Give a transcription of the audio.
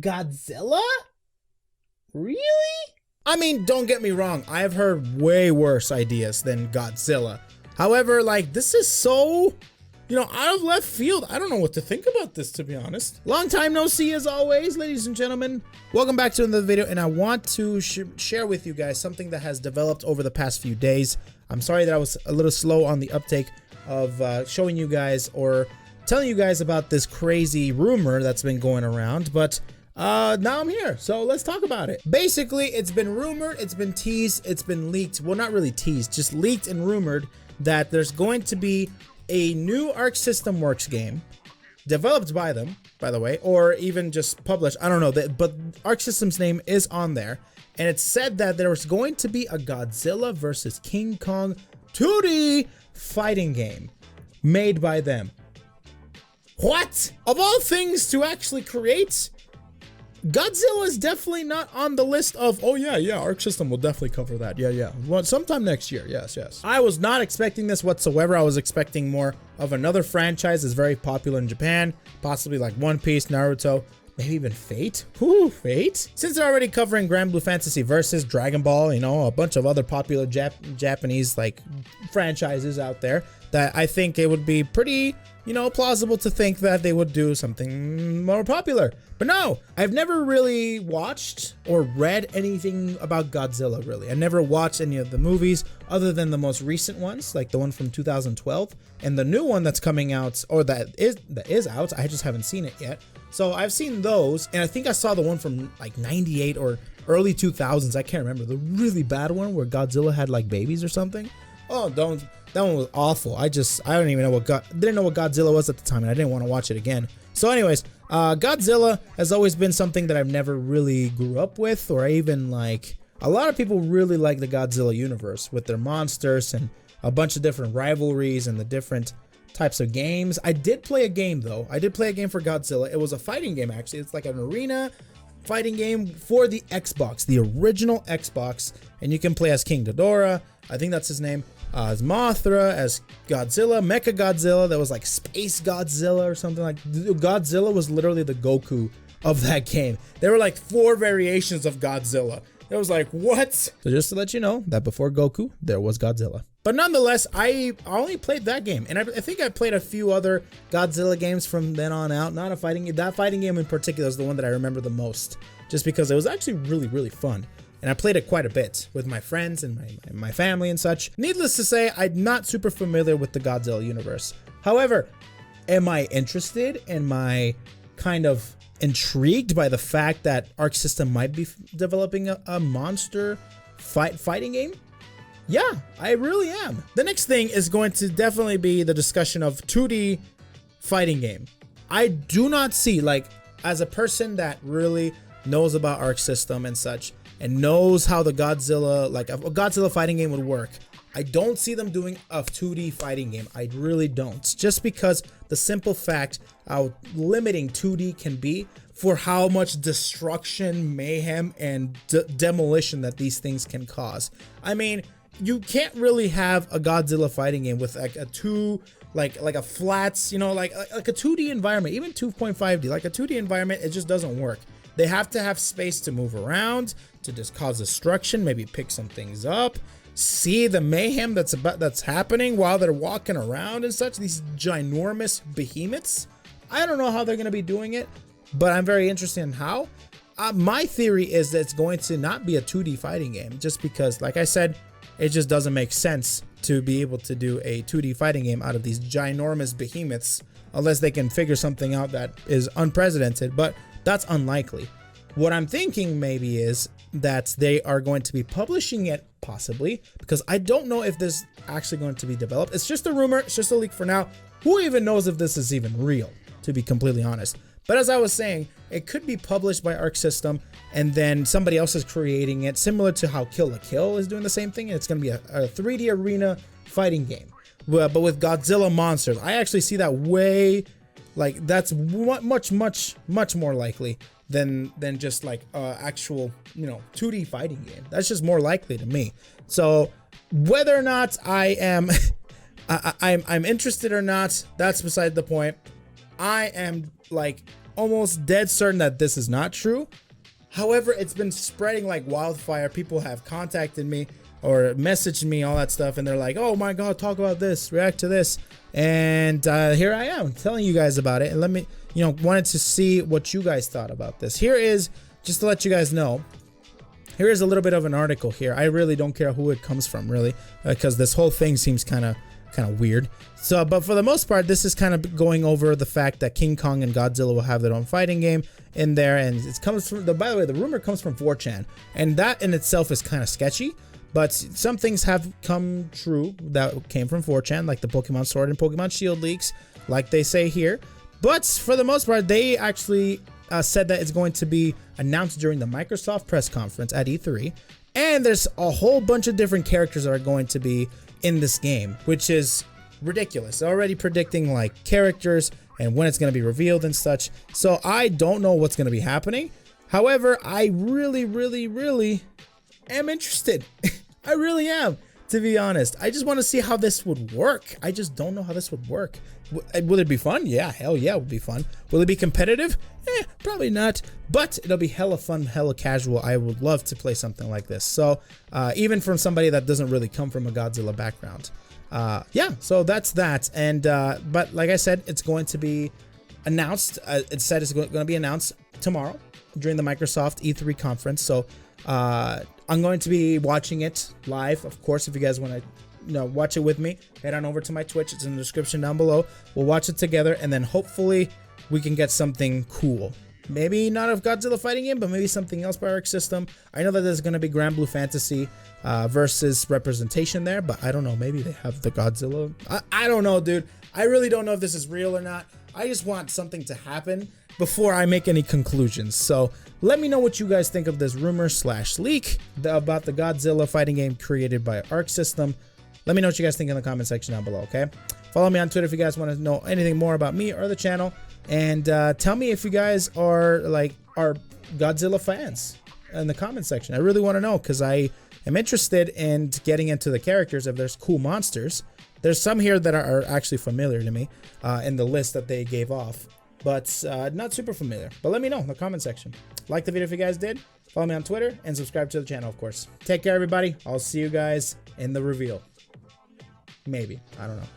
Godzilla? Really? I mean, don't get me wrong, I've heard way worse ideas than Godzilla. However, like, this is so, out of left field. I don't know what to think about this, to be honest. Long time no see as always, ladies and gentlemen. Welcome back to another video, and I want to share with you guys something that has developed over the past few days. I'm sorry that I was a little slow on the uptake of showing you guys or telling you guys about this crazy rumor that's been going around, but now I'm here, so let's talk about it. Basically, it's been rumored, it's been teased, it's been leaked. Well, not really teased, just leaked and rumored that there's going to be a new Arc System Works game developed by them, by the way, or even just published. I don't know, but Arc System's name is on there, and it said that there was going to be a Godzilla versus King Kong 2D fighting game made by them. What? Of all things to actually create, Godzilla is definitely not on the list of, oh yeah, Arc System will definitely cover that. Yeah. Well, sometime next year, yes. I was not expecting this whatsoever. I was expecting more of another franchise that's very popular in Japan, possibly like One Piece, Naruto, maybe even Fate. Ooh, Fate? Since they're already covering Grand Blue Fantasy versus Dragon Ball, a bunch of other popular Japanese like franchises out there, that I think it would be pretty, plausible to think that they would do something more popular. But no, I've never really watched or read anything about Godzilla, really. I never watched any of the movies other than the most recent ones, like the one from 2012, and the new one that's coming out, or that is out. I just haven't seen it yet. So I've seen those, and I think I saw the one from like 98 or early 2000s. I can't remember. The really bad one where Godzilla had like babies or something. Oh, that one was awful. I don't even know didn't know what Godzilla was at the time, and I didn't want to watch it again. So anyways, Godzilla has always been something that I've never really grew up with, or even like, a lot of people really like the Godzilla universe with their monsters and a bunch of different rivalries and the different types of games. I did play a game though. I did play a game for Godzilla. It was a fighting game actually. It's like an arena fighting game for the Xbox, the original Xbox, and you can play as King Ghidorah, I think that's his name, as Mothra, as Godzilla, Mecha Godzilla, that was like Space Godzilla or something. Like, Godzilla was literally the Goku of that game. There were like 4 variations of Godzilla. It was like, what? So just to let you know that before Goku, there was Godzilla. But nonetheless, I only played that game, and I think I played a few other Godzilla games from then on out. Not a fighting game. That fighting game in particular is the one that I remember the most, just because it was actually really, really fun. And I played it quite a bit with my friends and my family and such. Needless to say, I'm not super familiar with the Godzilla universe. However, am I interested? Am I kind of intrigued by the fact that Arc System might be developing a monster fighting game? Yeah, I really am. The next thing is going to definitely be the discussion of 2D fighting game. I do not see, like, as a person that really knows about Arc System and such, and knows how the Godzilla, like a Godzilla fighting game would work, I don't see them doing a 2D fighting game. I really don't. Just because the simple fact how limiting 2D can be for how much destruction, mayhem, and demolition that these things can cause. I mean, you can't really have a Godzilla fighting game with like a flats, like a 2D environment, even 2.5D, like a 2D environment, it just doesn't work. They have to have space to move around, to just cause destruction, maybe pick some things up, see the mayhem that's happening while they're walking around and such. These ginormous behemoths. I don't know how they're going to be doing it, but I'm very interested in how. My theory is that it's going to not be a 2D fighting game, just because, like I said, it just doesn't make sense to be able to do a 2D fighting game out of these ginormous behemoths unless they can figure something out that is unprecedented, but that's unlikely. What I'm thinking maybe is that they are going to be publishing it, possibly, because I don't know if this is actually going to be developed. It's just a rumor, it's just a leak for now. Who even knows if this is even real, to be completely honest. But as I was saying, it could be published by Arc System, and then somebody else is creating it, similar to how Kill la Kill is doing the same thing. And it's going to be a 3D arena fighting game, but with Godzilla monsters. I actually see that way, like, that's much more likely than just like actual 2D fighting game. That's just more likely to me. So whether or not I am I'm interested or not, that's beside the point. I am like almost dead certain that this is not true. However, it's been spreading like wildfire. People have contacted me or messaged me, all that stuff, and they're like, oh my god, talk about this, react to this. And here I am telling you guys about it. And let me, wanted to see what you guys thought about this. Here is, just to let you guys know, here is a little bit of an article here. I really don't care who it comes from, really, because this whole thing seems kind of weird. So, but for the most part, this is kind of going over the fact that King Kong and Godzilla will have their own fighting game in there, and it comes from by the way, the rumor comes from 4chan, and that in itself is kind of sketchy. But some things have come true that came from 4chan, like the Pokemon Sword and Pokemon Shield leaks, like they say here. But for the most part, they actually said that it's going to be announced during the Microsoft press conference at E3, and there's a whole bunch of different characters that are going to be in this game, which is ridiculous. Already predicting like characters and when it's going to be revealed and such. So I don't know what's going to be happening. However, I really am interested. I really am, to be honest. I just want to see how this would work. I just don't know how this would work. Will it be fun? Yeah, hell yeah, it would be fun. Will it be competitive? Probably not, but it'll be hella fun, hella casual. I would love to play something like this. So even from somebody that doesn't really come from a Godzilla background. Yeah, so that's that. And but like I said, it's going to be announced. It said it's going to be announced tomorrow during the Microsoft E3 conference. So I'm going to be watching it live, of course. If you guys want to watch it with me, head on over to my Twitch. It's in the description down below. We'll watch it together, and then hopefully we can get something cool. Maybe not a Godzilla fighting game, but maybe something else by ARCSYSTEM. I know that there's going to be Grand Blue Fantasy versus representation there, but I don't know. Maybe they have the Godzilla. I don't know, dude. I really don't know if this is real or not. I just want something to happen before I make any conclusions. So let me know what you guys think of this rumor / leak about the Godzilla fighting game created by ARCSYSTEM. Let me know what you guys think in the comment section down below, okay? Follow me on Twitter if you guys want to know anything more about me or the channel. And tell me if you guys are Godzilla fans in the comment section. I really want to know, because I am interested in getting into the characters. If there's cool monsters, there's some here that are actually familiar to me in the list that they gave off, but not super familiar. But let me know in the comment section. Like the video if you guys did. Follow me on Twitter and subscribe to the channel, of course. Take care, everybody. I'll see you guys in the reveal. Maybe. I don't know.